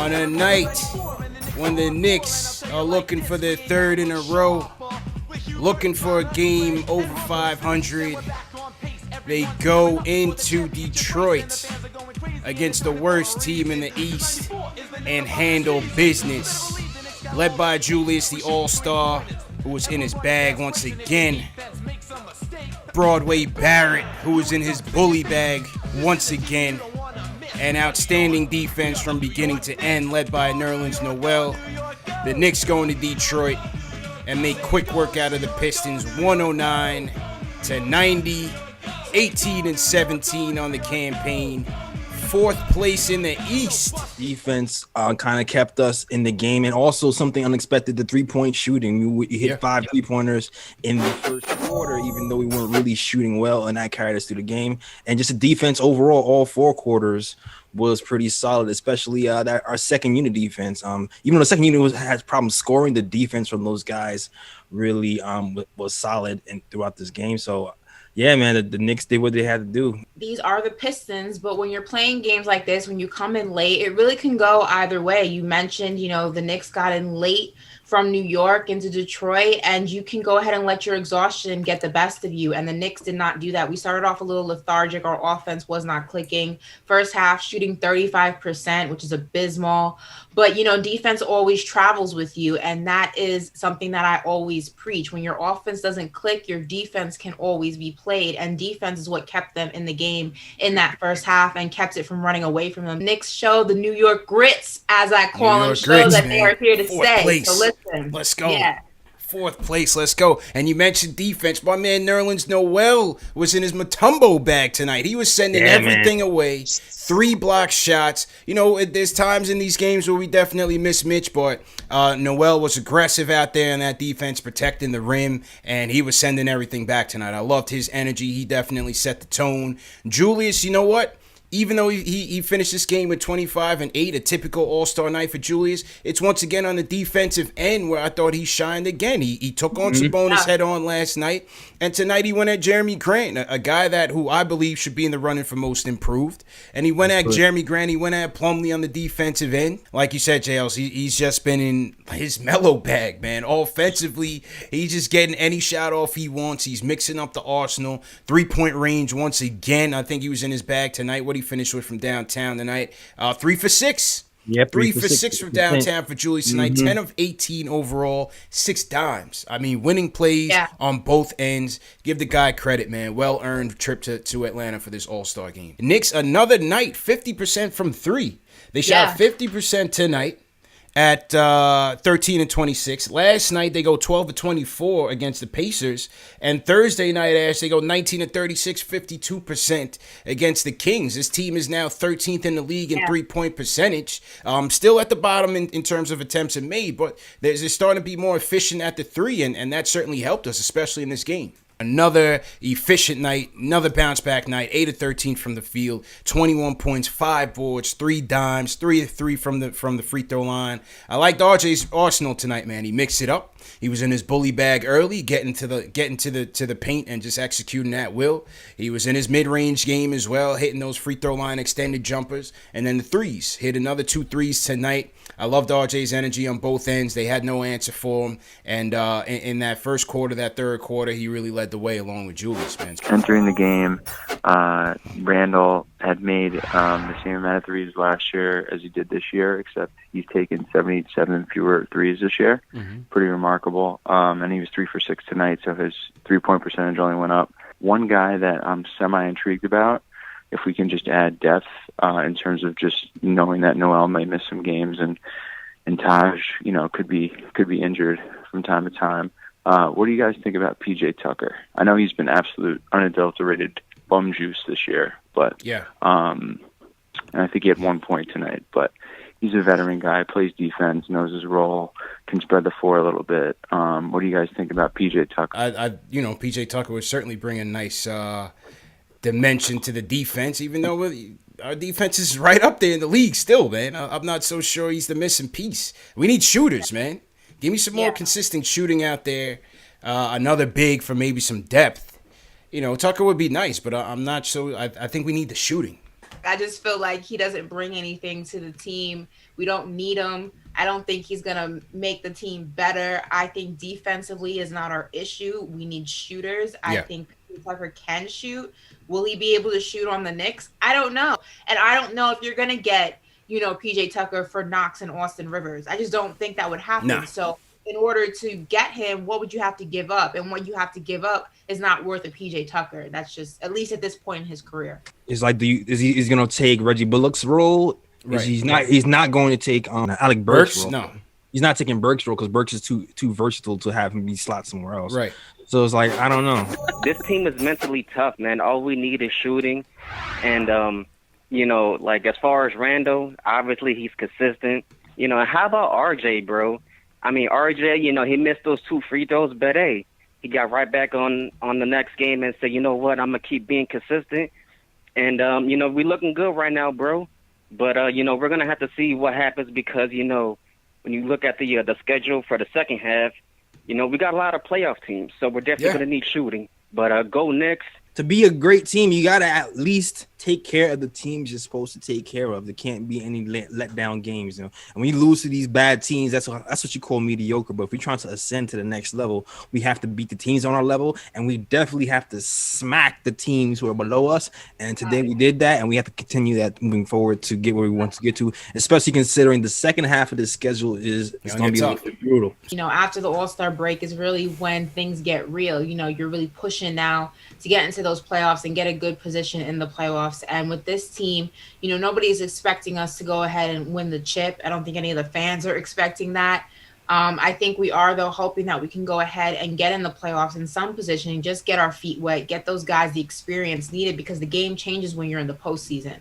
On a night when the Knicks are looking for their third in a row, looking for a game over 500, they go into Detroit against the worst team in the East and handle business. Led by Julius, the All-Star, who was in his bag once again. Broadway Barrett, who was in his bully bag once again. And outstanding defense from beginning to end, led by Nerlens Noel. The Knicks go into Detroit and make quick work out of the Pistons, 109-90, 18-17 on the campaign. Fourth place in the East. Defense kind of kept us in the game, and also something unexpected, the three-point shooting. We hit 5 3-pointers in the first quarter, even though we weren't really shooting well, and that carried us through the game. And just the defense overall, all 4 quarters was pretty solid, especially that our second unit defense. Even though the second unit has problems scoring, the defense from those guys really was solid and throughout this game. So yeah, man, the Knicks did what they had to do. These are the Pistons, but when you're playing games like this, when you come in late, it really can go either way. You mentioned, the Knicks got in late from New York into Detroit, and you can go ahead and let your exhaustion get the best of you. And the Knicks did not do that. We started off a little lethargic. Our offense was not clicking. First half, shooting 35%, which is abysmal. But, defense always travels with you, and that is something that I always preach. When your offense doesn't click, your defense can always be played, and defense is what kept them in the game in that first half and kept it from running away from them. Knicks show the New York grits, as I call them, show that they are here to stay. So listen. Let's go. Yeah. Fourth place, let's go. And you mentioned defense. My man Nerlens Noel was in his Mutombo bag tonight. He was sending everything away. 3 block shots. There's times in these games where we definitely miss Mitch, but Noel was aggressive out there in that defense, protecting the rim, and he was sending everything back tonight. I loved his energy. He definitely set the tone. Julius, you know what? Even though he finished this game with 25 and 8, a typical all-star night for Julius, it's once again on the defensive end where I thought he shined again. He took on Sabonis head-on last night, and tonight he went at Jeremy Grant, a guy who I believe should be in the running for most improved. And he went at Jeremy Grant, he went at Plumlee on the defensive end. Like you said, JLs, he's just been in his mellow bag, man. Offensively, he's just getting any shot off he wants. He's mixing up the arsenal. 3-point range once again. I think he was in his bag tonight. What he finished with from downtown tonight. 3 for 6. Yep, 3 for 6 from downtown for Julius tonight. 10 of 18 overall. 6 dimes. I mean, winning plays on both ends. Give the guy credit, man. Well-earned trip to Atlanta for this All-Star game. Knicks, another night. 50% from 3. They shot 50% tonight at 13 and 26. Last night they go 12 to 24 against the Pacers, and Thursday night, Ash, they go 19 to 36, 52% against the Kings. This team is now 13th in the league in 3-point percentage. Still at the bottom in terms of attempts made, but they're starting to be more efficient at the 3, and that certainly helped us, especially in this game. Another efficient night, another bounce-back night, 8 of 13 from the field, 21 points, 5 boards, 3 dimes, 3 of 3 from the free throw line. I liked RJ's arsenal tonight, man. He mixed it up. He was in his bully bag early, getting to the paint and just executing at will. He was in his mid-range game as well, hitting those free throw line extended jumpers, and then the threes. Hit another 2 threes tonight. I loved RJ's energy on both ends. They had no answer for him, and in that first quarter, that third quarter, he really led the way along with Julius, man. Entering the game, Randle had made the same amount of threes last year as he did this year, except he's taken 77 fewer threes this year. Pretty remarkable. And he was 3 for 6 tonight, so his 3-point percentage only went up. One guy that I'm semi-intrigued about, if we can just add depth in terms of just knowing that Noel might miss some games and Taj, could be injured from time to time. What do you guys think about PJ Tucker? I know he's been absolute unadulterated bum juice this year, but and I think he had 1 point tonight, but he's a veteran guy, plays defense, knows his role, can spread the floor a little bit. What do you guys think about PJ Tucker? PJ Tucker would certainly bring a nice dimension to the defense, even though our defense is right up there in the league still, man. I'm not so sure he's the missing piece. We need shooters, man. Give me some more consistent shooting out there. Another big for maybe some depth. Tucker would be nice, but I'm not so. I think we need the shooting. I just feel like he doesn't bring anything to the team. We don't need him. I don't think he's going to make the team better. I think defensively is not our issue. We need shooters. I think Tucker can shoot. Will he be able to shoot on the Knicks? I don't know. And I don't know if you're going to get, PJ Tucker for Knox and Austin Rivers. I just don't think that would happen. No. So in order to get him, what would you have to give up? And what you have to give up is not worth a PJ Tucker. That's just, at least at this point in his career. It's like, is going to take Reggie Bullock's role? Right. He's not going to take Alec Burks' role. No, he's not taking Burks' role because Burks is too versatile to have him be slot somewhere else. Right. So it's like, I don't know. This team is mentally tough, man. All we need is shooting, and like as far as Randle, obviously he's consistent. And how about RJ, bro? I mean, RJ, he missed those 2 free throws, but hey, he got right back on the next game and said, you know what, I'm gonna keep being consistent, and we looking good right now, bro. But we're gonna have to see what happens because when you look at the schedule for the second half, we got a lot of playoff teams, so we're definitely gonna need shooting. But go Knicks. To be a great team, you gotta at least take care of the teams you're supposed to take care of. There can't be any let down games, And when you lose to these bad teams, that's what you call mediocre. But if we're trying to ascend to the next level, we have to beat the teams on our level, and we definitely have to smack the teams who are below us. And today we did that, and we have to continue that moving forward to get where we want to get to, especially considering the second half of the schedule is going to be a little bit brutal. After the All-Star break is really when things get real. You're really pushing now to get into those playoffs and get a good position in the playoffs. And with this team, nobody's expecting us to go ahead and win the chip. I don't think any of the fans are expecting that. I think we are, though, hoping that we can go ahead and get in the playoffs in some position and just get our feet wet, get those guys the experience needed because the game changes when you're in the postseason.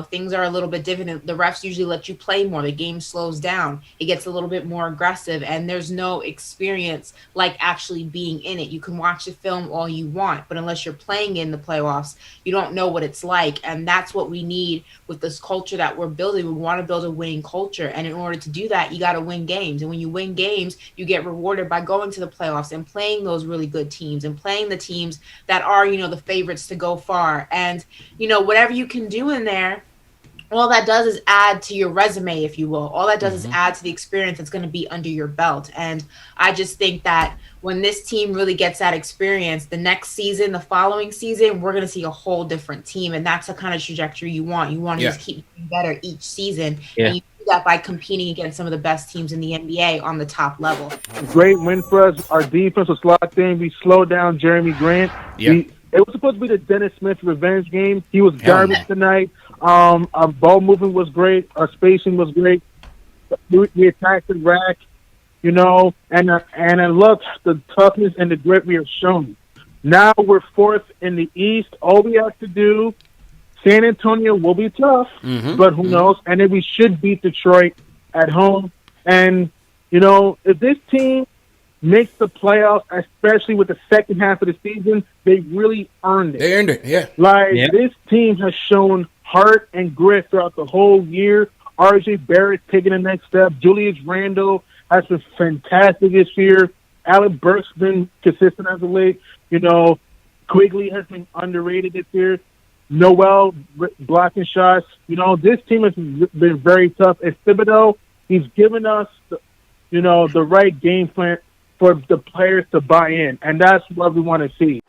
Things are a little bit different. The refs usually let you play more. The game slows down. It gets a little bit more aggressive, and there's no experience like actually being in it. You can watch the film all you want, but unless you're playing in the playoffs, you don't know what it's like, and that's what we need with this culture that we're building. We want to build a winning culture, and in order to do that, you got to win games, and when you win games, you get rewarded by going to the playoffs and playing those really good teams and playing the teams that are, the favorites to go far, and, whatever you can do in there, all that does is add to your resume, if you will. All that does is add to the experience that's going to be under your belt. And I just think that when this team really gets that experience, the next season, the following season, we're going to see a whole different team. And that's the kind of trajectory you want. You want to just keep getting better each season. And you do that by competing against some of the best teams in the NBA on the top level. Great win for us. Our defense was locked in. We slowed down Jeremy Grant. It was supposed to be the Dennis Smith revenge game. He was garbage tonight. Our ball movement was great. Our spacing was great. We attacked the rack, and I love the toughness and the grit we have shown. Now we're 4th in the East. All we have to do, San Antonio will be tough, but who knows? And then we should beat Detroit at home. And, if this team makes the playoffs, especially with the second half of the season, they really earned it. They earned it, This team has shown heart and grit throughout the whole year. RJ Barrett taking the next step. Julius Randle has been fantastic this year. Alec Burks been consistent as of late. Quigley has been underrated this year. Noel blocking shots. This team has been very tough. And Thibodeau, he's given us the right game plan for the players to buy in, and that's what we want to see.